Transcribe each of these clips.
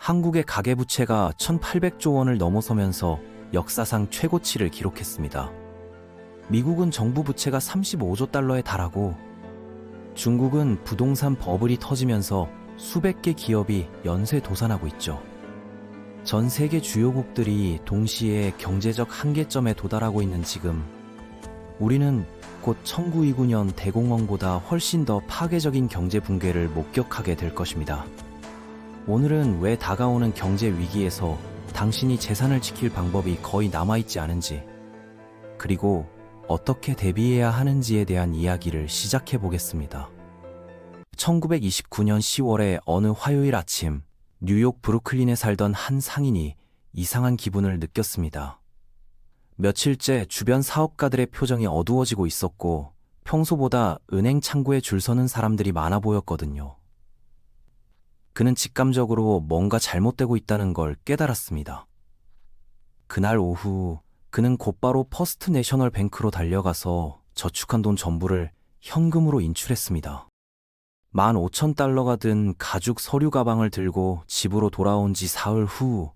한국의 가계부채가 1,800조 원을 넘어서면서 역사상 최고치를 기록했습니다. 미국은 정부 부채가 35조 달러에 달하고 중국은 부동산 버블이 터지면서 수백 개 기업이 연쇄 도산하고 있죠. 전 세계 주요국들이 동시에 경제적 한계점에 도달하고 있는 지금, 우리는 곧 1929년 대공황보다 훨씬 더 파괴적인 경제 붕괴를 목격하게 될 것입니다. 오늘은 왜 다가오는 경제 위기에서 당신이 재산을 지킬 방법이 거의 남아있지 않은지, 그리고 어떻게 대비해야 하는지에 대한 이야기를 시작해 보겠습니다. 1929년 10월의 어느 화요일 아침, 뉴욕 브루클린에 살던 한 상인이 이상한 기분을 느꼈습니다. 며칠째 주변 사업가들의 표정이 어두워지고 있었고 평소보다 은행 창구에 줄 서는 사람들이 많아 보였거든요. 그는 직감적으로 뭔가 잘못되고 있다는 걸 깨달았습니다. 그날 오후 그는 곧바로 퍼스트 내셔널 뱅크로 달려가서 저축한 돈 전부를 현금으로 인출했습니다. 15,000달러가 든 가죽 서류 가방을 들고 집으로 돌아온 지 사흘 후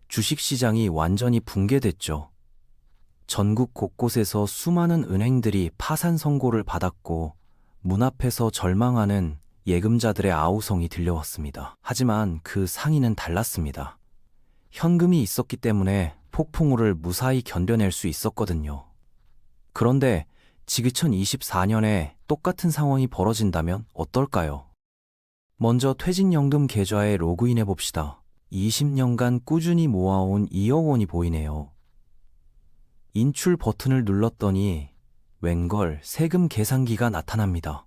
주식시장이 완전히 붕괴됐죠. 전국 곳곳에서 수많은 은행들이 파산 선고를 받았고 문 앞에서 절망하는 예금자들의 아우성이 들려왔습니다. 하지만 그 상인은 달랐습니다. 현금이 있었기 때문에 폭풍우를 무사히 견뎌낼 수 있었거든요. 그런데 지금 2024년에 똑같은 상황이 벌어진다면 어떨까요? 먼저 퇴직연금 계좌에 로그인해 봅시다. 20년간 꾸준히 모아온 2억 원이 보이네요. 인출 버튼을 눌렀더니 웬걸 세금 계산기가 나타납니다.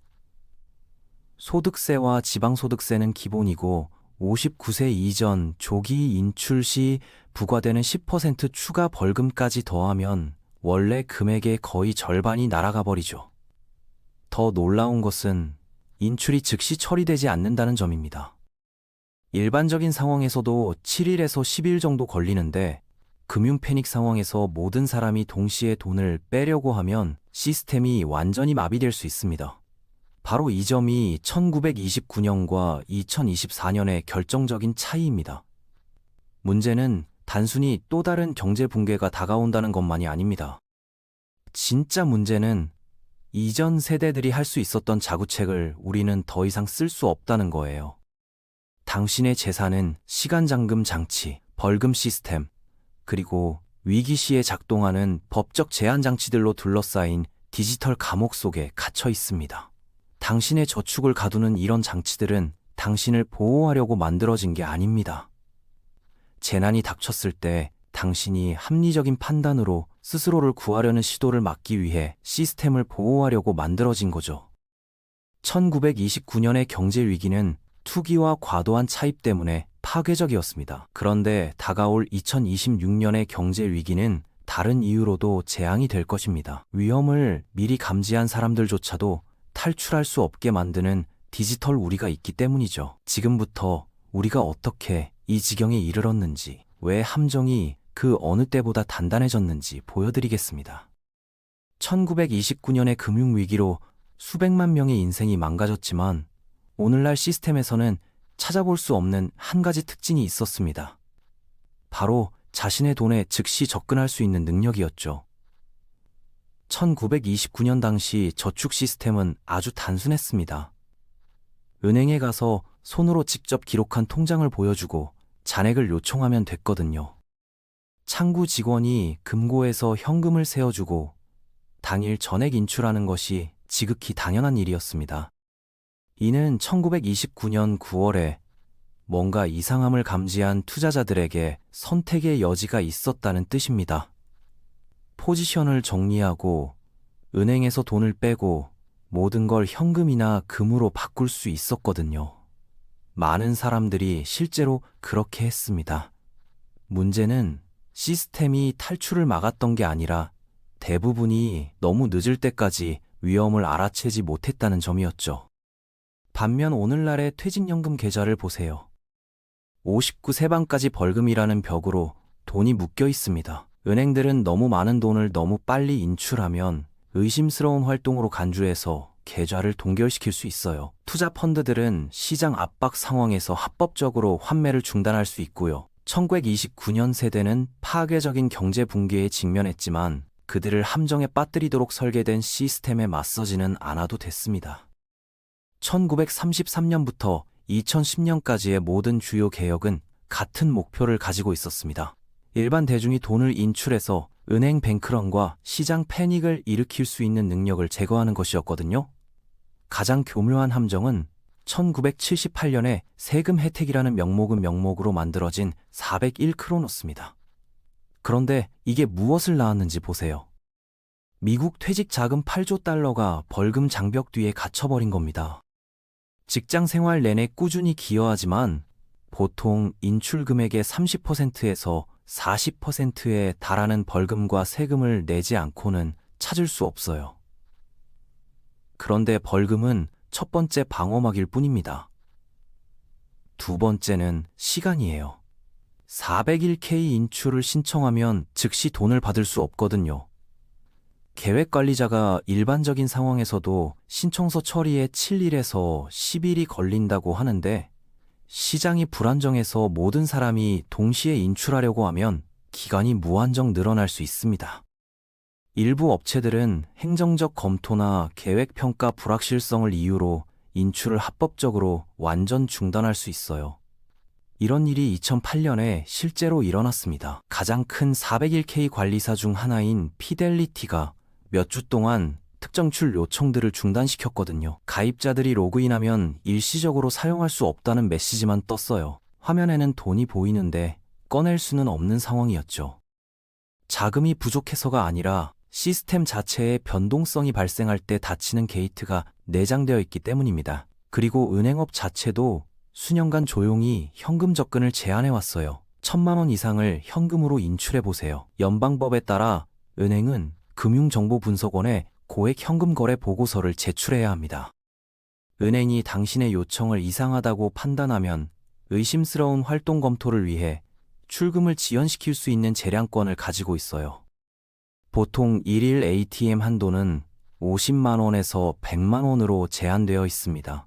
소득세와 지방소득세는 기본이고 59세 이전 조기 인출 시 부과되는 10% 추가 벌금까지 더하면 원래 금액의 거의 절반이 날아가 버리죠. 더 놀라운 것은 인출이 즉시 처리되지 않는다는 점입니다. 일반적인 상황에서도 7일에서 10일 정도 걸리는데 금융 패닉 상황에서 모든 사람이 동시에 돈을 빼려고 하면 시스템이 완전히 마비될 수 있습니다. 바로 이 점이 1929년과 2024년의 결정적인 차이입니다. 문제는 단순히 또 다른 경제 붕괴가 다가온다는 것만이 아닙니다. 진짜 문제는 이전 세대들이 할 수 있었던 자구책을 우리는 더 이상 쓸 수 없다는 거예요. 당신의 재산은 시간잠금 장치, 벌금 시스템, 그리고 위기 시에 작동하는 법적 제한 장치들로 둘러싸인 디지털 감옥 속에 갇혀 있습니다. 당신의 저축을 가두는 이런 장치들은 당신을 보호하려고 만들어진 게 아닙니다. 재난이 닥쳤을 때 당신이 합리적인 판단으로 스스로를 구하려는 시도를 막기 위해 시스템을 보호하려고 만들어진 거죠. 1929년의 경제 위기는 투기와 과도한 차입 때문에 파괴적이었습니다. 그런데 다가올 2026년의 경제 위기는 다른 이유로도 재앙이 될 것입니다. 위험을 미리 감지한 사람들조차도 탈출할 수 없게 만드는 디지털 우리가 있기 때문이죠. 지금부터 우리가 어떻게 이 지경에 이르렀는지, 왜 함정이 그 어느 때보다 단단해졌는지 보여드리겠습니다. 1929년의 금융위기로 수백만 명의 인생이 망가졌지만 오늘날 시스템에서는 찾아볼 수 없는 한 가지 특징이 있었습니다. 바로 자신의 돈에 즉시 접근할 수 있는 능력이었죠. 1929년 당시 저축 시스템은 아주 단순했습니다. 은행에 가서 손으로 직접 기록한 통장을 보여주고 잔액을 요청하면 됐거든요. 창구 직원이 금고에서 현금을 세어주고 당일 전액 인출하는 것이 지극히 당연한 일이었습니다. 이는 1929년 9월에 뭔가 이상함을 감지한 투자자들에게 선택의 여지가 있었다는 뜻입니다. 포지션을 정리하고 은행에서 돈을 빼고 모든 걸 현금이나 금으로 바꿀 수 있었거든요. 많은 사람들이 실제로 그렇게 했습니다. 문제는 시스템이 탈출을 막았던 게 아니라 대부분이 너무 늦을 때까지 위험을 알아채지 못했다는 점이었죠. 반면 오늘날의 퇴직연금 계좌를 보세요. 59세방까지 벌금이라는 벽으로 돈이 묶여 있습니다. 은행들은 너무 많은 돈을 너무 빨리 인출하면 의심스러운 활동으로 간주해서 계좌를 동결시킬 수 있어요. 투자 펀드들은 시장 압박 상황에서 합법적으로 환매를 중단할 수 있고요. 1929년 세대는 파괴적인 경제 붕괴에 직면했지만 그들을 함정에 빠뜨리도록 설계된 시스템에 맞서지는 않아도 됐습니다. 1933년부터 2010년까지의 모든 주요 개혁은 같은 목표를 가지고 있었습니다. 일반 대중이 돈을 인출해서 은행 뱅크런과 시장 패닉을 일으킬 수 있는 능력을 제거하는 것이었거든요. 가장 교묘한 함정은 1978년에 세금 혜택이라는 명목으로 만들어진 401크로노스입니다. 그런데 이게 무엇을 낳았는지 보세요. 미국 퇴직 자금 8조 달러가 벌금 장벽 뒤에 갇혀버린 겁니다. 직장 생활 내내 꾸준히 기여하지만 보통 인출 금액의 30%에서 40%에 달하는 벌금과 세금을 내지 않고는 찾을 수 없어요. 그런데 벌금은 첫 번째 방어막일 뿐입니다. 두 번째는 시간이에요. 401k 인출을 신청하면 즉시 돈을 받을 수 없거든요. 계획관리자가 일반적인 상황에서도 신청서 처리에 7일에서 10일이 걸린다고 하는데 시장이 불안정해서 모든 사람이 동시에 인출하려고 하면 기간이 무한정 늘어날 수 있습니다. 일부 업체들은 행정적 검토나 계획평가 불확실성을 이유로 인출을 합법적으로 완전 중단할 수 있어요. 이런 일이 2008년에 실제로 일어났습니다. 가장 큰 401k 관리사 중 하나인 피델리티가 몇 주 동안 특정출 요청들을 중단시켰거든요. 가입자들이 로그인하면 일시적으로 사용할 수 없다는 메시지만 떴어요. 화면에는 돈이 보이는데 꺼낼 수는 없는 상황이었죠. 자금이 부족해서가 아니라 시스템 자체에 변동성이 발생할 때 닫히는 게이트가 내장되어 있기 때문입니다. 그리고 은행업 자체도 수년간 조용히 현금 접근을 제한해왔어요. 1,000만 원 이상을 현금으로 인출해보세요. 연방법에 따라 은행은 금융정보분석원에 고액 현금 거래 보고서를 제출해야 합니다. 은행이 당신의 요청을 이상하다고 판단하면 의심스러운 활동 검토를 위해 출금을 지연시킬 수 있는 재량권을 가지고 있어요. 보통 1일 ATM 한도는 50만 원에서 100만 원으로 제한되어 있습니다.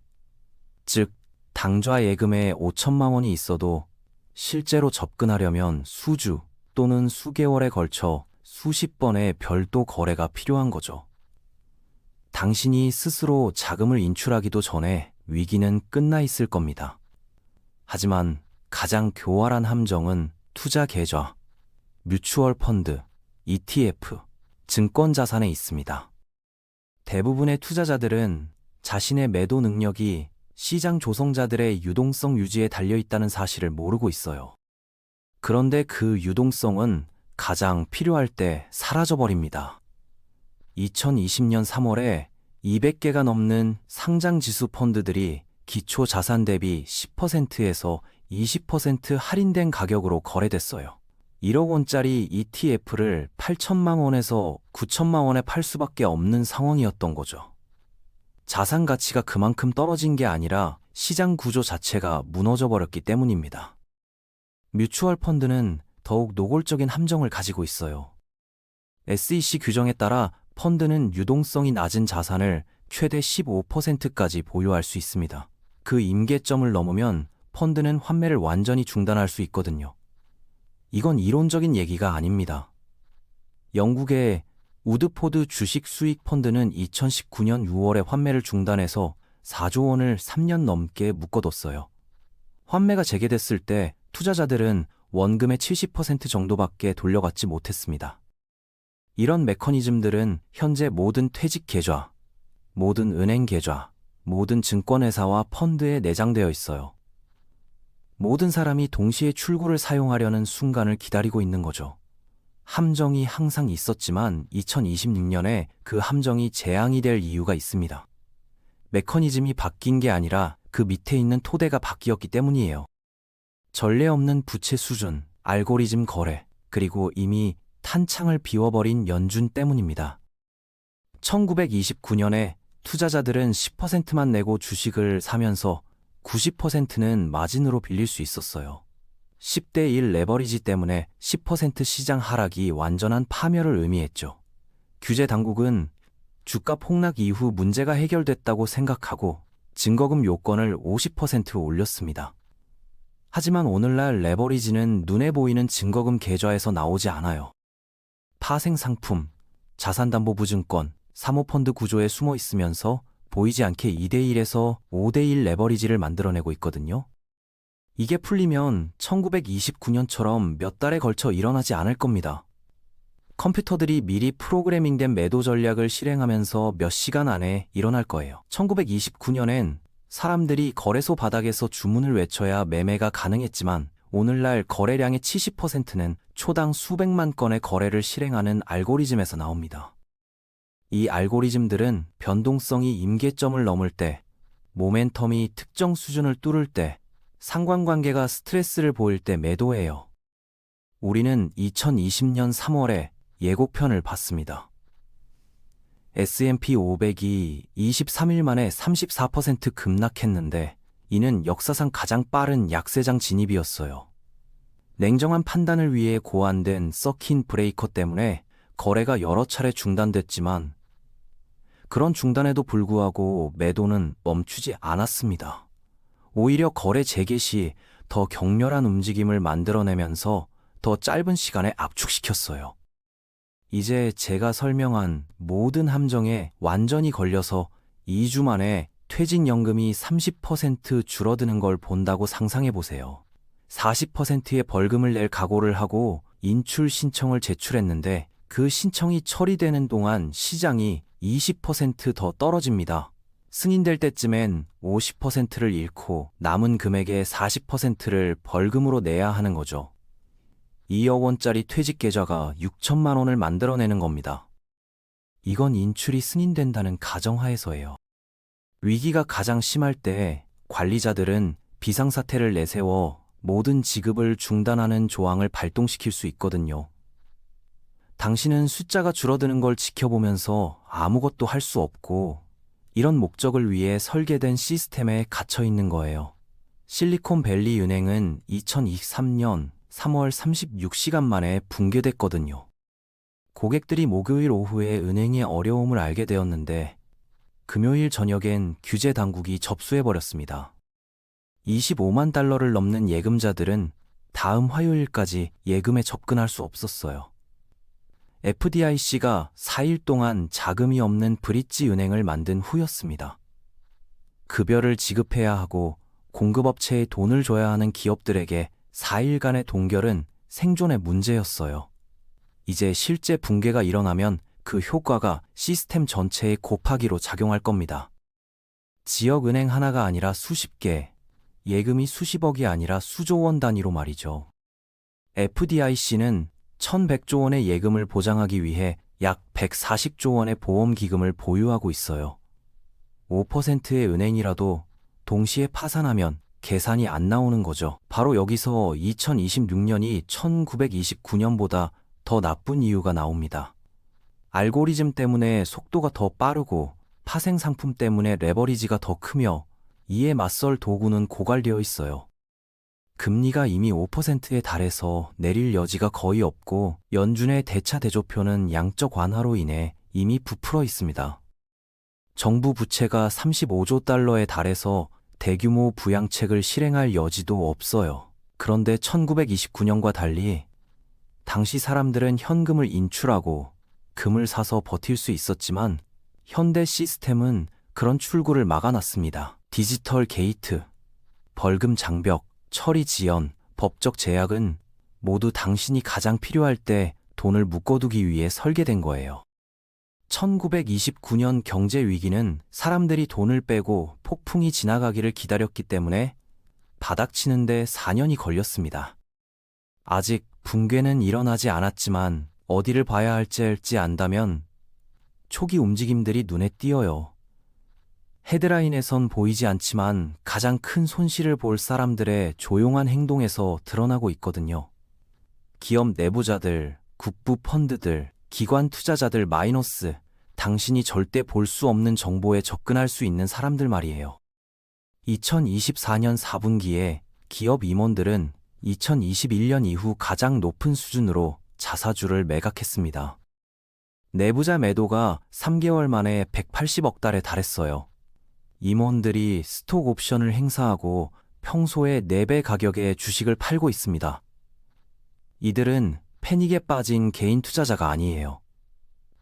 즉, 당좌 예금에 5천만 원이 있어도 실제로 접근하려면 수주 또는 수개월에 걸쳐 수십 번의 별도 거래가 필요한 거죠. 당신이 스스로 자금을 인출하기도 전에 위기는 끝나 있을 겁니다. 하지만 가장 교활한 함정은 투자 계좌, 뮤추얼 펀드, ETF, 증권 자산에 있습니다. 대부분의 투자자들은 자신의 매도 능력이 시장 조성자들의 유동성 유지에 달려있다는 사실을 모르고 있어요. 그런데 그 유동성은 가장 필요할 때 사라져버립니다. 2020년 3월에 200개가 넘는 상장지수 펀드들이 기초 자산 대비 10%에서 20% 할인된 가격으로 거래됐어요. 1억 원짜리 ETF를 8천만 원에서 9천만 원에 팔 수밖에 없는 상황이었던 거죠. 자산 가치가 그만큼 떨어진 게 아니라 시장 구조 자체가 무너져 버렸기 때문입니다. 뮤추얼 펀드는 더욱 노골적인 함정을 가지고 있어요. SEC 규정에 따라 펀드는 유동성이 낮은 자산을 최대 15%까지 보유할 수 있습니다. 그 임계점을 넘으면 펀드는 환매를 완전히 중단할 수 있거든요. 이건 이론적인 얘기가 아닙니다. 영국의 우드포드 주식 수익 펀드는 2019년 6월에 환매를 중단해서 4조 원을 3년 넘게 묶어뒀어요. 환매가 재개됐을 때 투자자들은 원금의 70% 정도밖에 돌려받지 못했습니다. 이런 메커니즘들은 현재 모든 퇴직 계좌, 모든 은행 계좌, 모든 증권회사와 펀드에 내장되어 있어요. 모든 사람이 동시에 출구를 사용하려는 순간을 기다리고 있는 거죠. 함정이 항상 있었지만 2026년에 그 함정이 재앙이 될 이유가 있습니다. 메커니즘이 바뀐 게 아니라 그 밑에 있는 토대가 바뀌었기 때문이에요. 전례 없는 부채 수준, 알고리즘 거래, 그리고 이미 탄창을 비워버린 연준 때문입니다. 1929년에 투자자들은 10%만 내고 주식을 사면서 90%는 마진으로 빌릴 수 있었어요. 10대 1 레버리지 때문에 10% 시장 하락이 완전한 파멸을 의미했죠. 규제 당국은 주가 폭락 이후 문제가 해결됐다고 생각하고 증거금 요건을 50% 올렸습니다. 하지만 오늘날 레버리지는 눈에 보이는 증거금 계좌에서 나오지 않아요. 파생상품, 자산담보부증권, 사모펀드 구조에 숨어 있으면서 보이지 않게 2대1에서 5대1 레버리지를 만들어내고 있거든요. 이게 풀리면 1929년처럼 몇 달에 걸쳐 일어나지 않을 겁니다. 컴퓨터들이 미리 프로그래밍된 매도 전략을 실행하면서 몇 시간 안에 일어날 거예요. 1929년엔 사람들이 거래소 바닥에서 주문을 외쳐야 매매가 가능했지만 오늘날 거래량의 70%는 초당 수백만 건의 거래를 실행하는 알고리즘에서 나옵니다. 이 알고리즘들은 변동성이 임계점을 넘을 때, 모멘텀이 특정 수준을 뚫을 때, 상관관계가 스트레스를 보일 때 매도해요. 우리는 2020년 3월에 예고편을 봤습니다. S&P 500이 23일 만에 34% 급락했는데 이는 역사상 가장 빠른 약세장 진입이었어요. 냉정한 판단을 위해 고안된 서킷 브레이커 때문에 거래가 여러 차례 중단됐지만 그런 중단에도 불구하고 매도는 멈추지 않았습니다. 오히려 거래 재개 시 더 격렬한 움직임을 만들어내면서 더 짧은 시간에 압축시켰어요. 이제 제가 설명한 모든 함정에 완전히 걸려서 2주 만에 퇴직연금이 30% 줄어드는 걸 본다고 상상해 보세요. 40%의 벌금을 낼 각오를 하고 인출 신청을 제출했는데 그 신청이 처리되는 동안 시장이 20% 더 떨어집니다. 승인될 때쯤엔 50%를 잃고 남은 금액의 40%를 벌금으로 내야 하는 거죠. 2억 원짜리 퇴직 계좌가 6천만 원을 만들어내는 겁니다. 이건 인출이 승인된다는 가정하에서예요. 위기가 가장 심할 때 관리자들은 비상사태를 내세워 모든 지급을 중단하는 조항을 발동시킬 수 있거든요. 당신은 숫자가 줄어드는 걸 지켜보면서 아무것도 할 수 없고 이런 목적을 위해 설계된 시스템에 갇혀 있는 거예요. 실리콘밸리 은행은 2023년 3월 36시간 만에 붕괴됐거든요. 고객들이 목요일 오후에 은행의 어려움을 알게 되었는데 금요일 저녁엔 규제 당국이 접수해버렸습니다. 25만 달러를 넘는 예금자들은 다음 화요일까지 예금에 접근할 수 없었어요. FDIC가 4일 동안 자금이 없는 브릿지 은행을 만든 후였습니다. 급여를 지급해야 하고 공급업체에 돈을 줘야 하는 기업들에게 4일간의 동결은 생존의 문제였어요. 이제 실제 붕괴가 일어나면 그 효과가 시스템 전체에 곱하기로 작용할 겁니다. 지역은행 하나가 아니라 수십 개, 예금이 수십억이 아니라 수조 원 단위로 말이죠. FDIC는 1,100조 원의 예금을 보장하기 위해 약 140조 원의 보험기금을 보유하고 있어요. 5%의 은행이라도 동시에 파산하면 계산이 안 나오는 거죠. 바로 여기서 2026년이 1929년보다 더 나쁜 이유가 나옵니다. 알고리즘 때문에 속도가 더 빠르고 파생 상품 때문에 레버리지가 더 크며 이에 맞설 도구는 고갈되어 있어요. 금리가 이미 5%에 달해서 내릴 여지가 거의 없고 연준의 대차 대조표는 양적 완화로 인해 이미 부풀어 있습니다. 정부 부채가 35조 달러에 달해서 대규모 부양책을 실행할 여지도 없어요. 그런데 1929년과 달리 당시 사람들은 현금을 인출하고 금을 사서 버틸 수 있었지만 현대 시스템은 그런 출구를 막아놨습니다. 디지털 게이트, 벌금 장벽, 처리 지연, 법적 제약은 모두 당신이 가장 필요할 때 돈을 묶어두기 위해 설계된 거예요. 1929년 경제 위기는 사람들이 돈을 빼고 폭풍이 지나가기를 기다렸기 때문에 바닥치는데 4년이 걸렸습니다. 아직 붕괴는 일어나지 않았지만 어디를 봐야 할지 안다면 초기 움직임들이 눈에 띄어요. 헤드라인에선 보이지 않지만 가장 큰 손실을 볼 사람들의 조용한 행동에서 드러나고 있거든요. 기업 내부자들, 국부 펀드들, 기관 투자자들 마이너스 당신이 절대 볼 수 없는 정보에 접근할 수 있는 사람들 말이에요. 2024년 4분기에 기업 임원들은 2021년 이후 가장 높은 수준으로 자사주를 매각했습니다. 내부자 매도가 3개월 만에 180억 달에 달했어요. 임원들이 스톡 옵션을 행사하고 평소에 4배 가격에 주식을 팔고 있습니다. 이들은 패닉에 빠진 개인 투자자가 아니에요.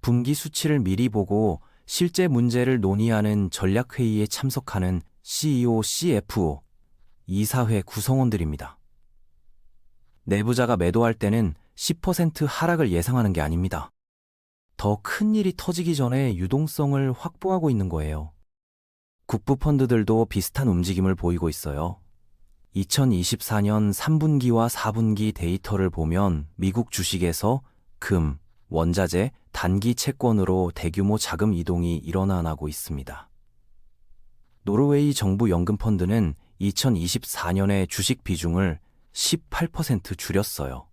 분기 수치를 미리 보고 실제 문제를 논의하는 전략회의에 참석하는 CEO, CFO, 이사회 구성원들입니다. 내부자가 매도할 때는 10% 하락을 예상하는 게 아닙니다. 더 큰 일이 터지기 전에 유동성을 확보하고 있는 거예요. 국부 펀드들도 비슷한 움직임을 보이고 있어요. 2024년 3분기와 4분기 데이터를 보면 미국 주식에서 금, 원자재, 단기 채권으로 대규모 자금 이동이 일어나고 있습니다. 노르웨이 정부 연금 펀드는 2024년에 주식 비중을 18% 줄였어요.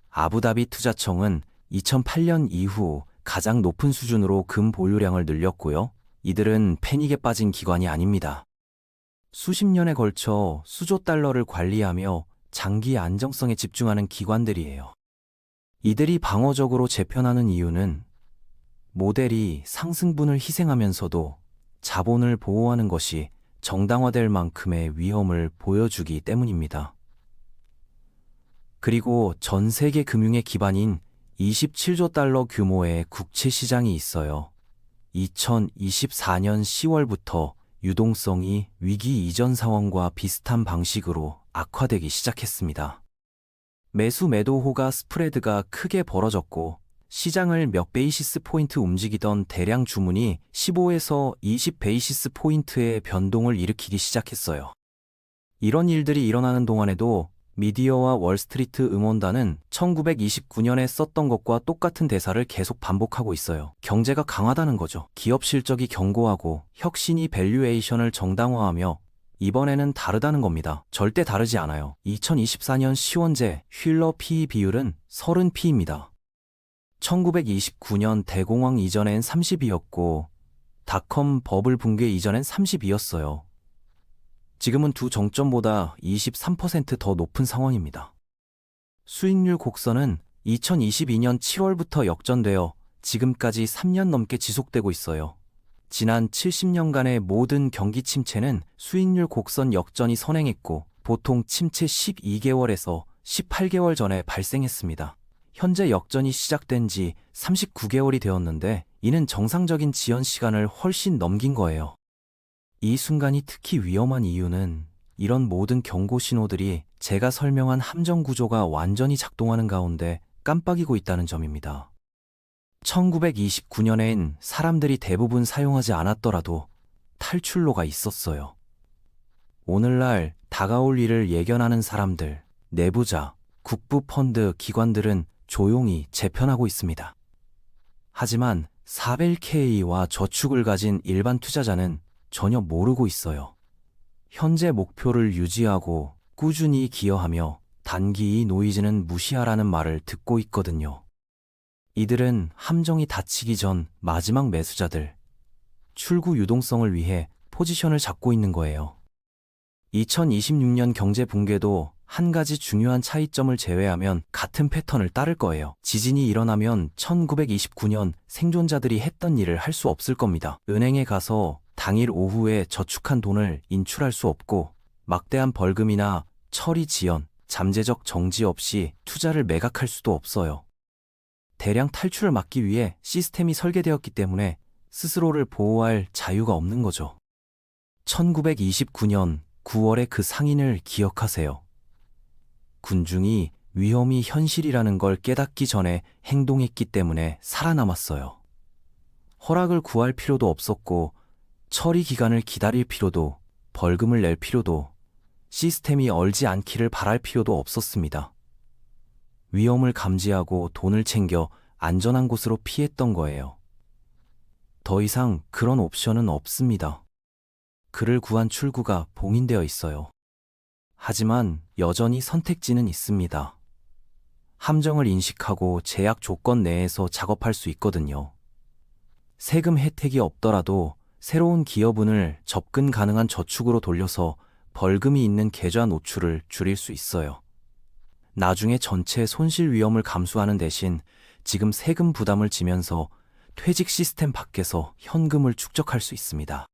아부다비 투자청은 2008년 이후 가장 높은 수준으로 금 보유량을 늘렸고요. 이들은 패닉에 빠진 기관이 아닙니다. 수십 년에 걸쳐 수조 달러를 관리하며 장기 안정성에 집중하는 기관들이에요. 이들이 방어적으로 재편하는 이유는 모델이 상승분을 희생하면서도 자본을 보호하는 것이 정당화될 만큼의 위험을 보여주기 때문입니다. 그리고 전 세계 금융의 기반인 27조 달러 규모의 국채 시장이 있어요. 2024년 10월부터 유동성이 위기 이전 상황과 비슷한 방식으로 악화되기 시작했습니다. 매수 매도호가 스프레드가 크게 벌어졌고 시장을 몇 베이시스 포인트 움직이던 대량 주문이 15에서 20 베이시스 포인트의 변동을 일으키기 시작했어요. 이런 일들이 일어나는 동안에도 미디어와 월스트리트 응원단은 1929년에 썼던 것과 똑같은 대사를 계속 반복하고 있어요. 경제가 강하다는 거죠. 기업 실적이 견고하고 혁신이 밸류에이션을 정당화하며 이번에는 다르다는 겁니다. 절대 다르지 않아요. 2024년 시원제 휠러 PE 비율은 30P입니다. 1929년 대공황 이전엔 30이었고 닷컴 버블 붕괴 이전엔 30이었어요. 지금은 두 정점보다 23% 더 높은 상황입니다. 수익률 곡선은 2022년 7월부터 역전되어 지금까지 3년 넘게 지속되고 있어요. 지난 70년간의 모든 경기 침체는 수익률 곡선 역전이 선행했고 보통 침체 12개월에서 18개월 전에 발생했습니다. 현재 역전이 시작된 지 39개월이 되었는데 이는 정상적인 지연 시간을 훨씬 넘긴 거예요. 이 순간이 특히 위험한 이유는 이런 모든 경고 신호들이 제가 설명한 함정 구조가 완전히 작동하는 가운데 깜빡이고 있다는 점입니다. 1929년엔 사람들이 대부분 사용하지 않았더라도 탈출로가 있었어요. 오늘날 다가올 일을 예견하는 사람들, 내부자, 국부 펀드 기관들은 조용히 재편하고 있습니다. 하지만 4벨K와 저축을 가진 일반 투자자는 전혀 모르고 있어요. 현재 목표를 유지하고 꾸준히 기여하며 단기 노이즈는 무시하라는 말을 듣고 있거든요. 이들은 함정이 닫히기 전 마지막 매수자들, 출구 유동성을 위해 포지션을 잡고 있는 거예요. 2026년 경제 붕괴도 한 가지 중요한 차이점을 제외하면 같은 패턴을 따를 거예요. 지진이 일어나면 1929년 생존자들이 했던 일을 할 수 없을 겁니다. 은행에 가서 당일 오후에 저축한 돈을 인출할 수 없고 막대한 벌금이나 처리 지연, 잠재적 정지 없이 투자를 매각할 수도 없어요. 대량 탈출을 막기 위해 시스템이 설계되었기 때문에 스스로를 보호할 자유가 없는 거죠. 1929년 9월의 그 상인을 기억하세요. 군중이 위험이 현실이라는 걸 깨닫기 전에 행동했기 때문에 살아남았어요. 허락을 구할 필요도 없었고 처리 기간을 기다릴 필요도 벌금을 낼 필요도 시스템이 얼지 않기를 바랄 필요도 없었습니다. 위험을 감지하고 돈을 챙겨 안전한 곳으로 피했던 거예요. 더 이상 그런 옵션은 없습니다. 그를 구한 출구가 봉인되어 있어요. 하지만 여전히 선택지는 있습니다. 함정을 인식하고 제약 조건 내에서 작업할 수 있거든요. 세금 혜택이 없더라도 새로운 기여분을 접근 가능한 저축으로 돌려서 벌금이 있는 계좌 노출을 줄일 수 있어요. 나중에 전체 손실 위험을 감수하는 대신 지금 세금 부담을 지면서 퇴직 시스템 밖에서 현금을 축적할 수 있습니다.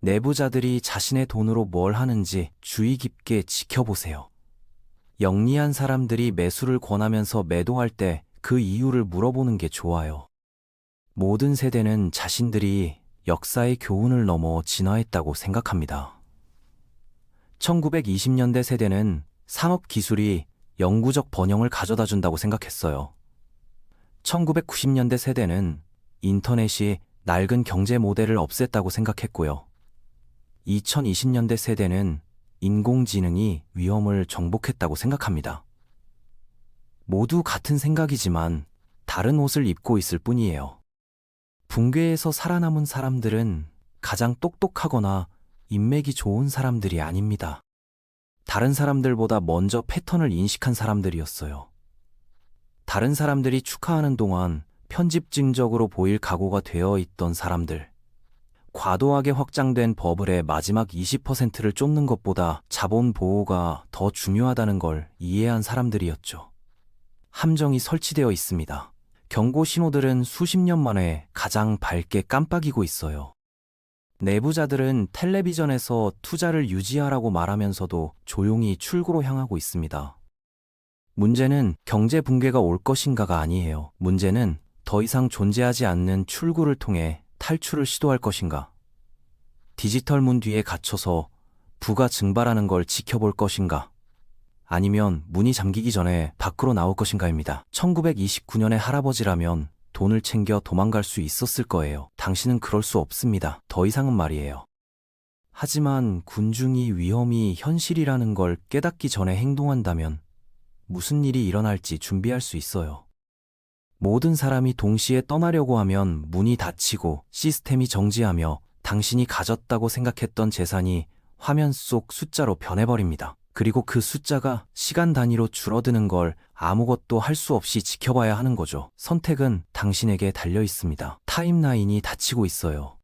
내부자들이 자신의 돈으로 뭘 하는지 주의 깊게 지켜보세요. 영리한 사람들이 매수를 권하면서 매도할 때 그 이유를 물어보는 게 좋아요. 모든 세대는 자신들이 역사의 교훈을 넘어 진화했다고 생각합니다. 1920년대 세대는 산업 기술이 영구적 번영을 가져다 준다고 생각했어요. 1990년대 세대는 인터넷이 낡은 경제 모델을 없앴다고 생각했고요. 2020년대 세대는 인공지능이 위험을 정복했다고 생각합니다. 모두 같은 생각이지만 다른 옷을 입고 있을 뿐이에요. 붕괴에서 살아남은 사람들은 가장 똑똑하거나 인맥이 좋은 사람들이 아닙니다. 다른 사람들보다 먼저 패턴을 인식한 사람들이었어요. 다른 사람들이 축하하는 동안 편집증적으로 보일 각오가 되어 있던 사람들. 과도하게 확장된 버블의 마지막 20%를 쫓는 것보다 자본 보호가 더 중요하다는 걸 이해한 사람들이었죠. 함정이 설치되어 있습니다. 경고 신호들은 수십 년 만에 가장 밝게 깜빡이고 있어요. 내부자들은 텔레비전에서 투자를 유지하라고 말하면서도 조용히 출구로 향하고 있습니다. 문제는 경제 붕괴가 올 것인가가 아니에요. 문제는 더 이상 존재하지 않는 출구를 통해 탈출을 시도할 것인가? 디지털 문 뒤에 갇혀서 부가 증발하는 걸 지켜볼 것인가? 아니면 문이 잠기기 전에 밖으로 나올 것인가입니다. 1929년의 할아버지라면 돈을 챙겨 도망갈 수 있었을 거예요. 당신은 그럴 수 없습니다. 더 이상은 말이에요. 하지만 군중이 위험이 현실이라는 걸 깨닫기 전에 행동한다면 무슨 일이 일어날지 준비할 수 있어요. 모든 사람이 동시에 떠나려고 하면 문이 닫히고 시스템이 정지하며 당신이 가졌다고 생각했던 재산이 화면 속 숫자로 변해버립니다. 그리고 그 숫자가 시간 단위로 줄어드는 걸 아무것도 할 수 없이 지켜봐야 하는 거죠. 선택은 당신에게 달려 있습니다. 타임라인이 닫히고 있어요.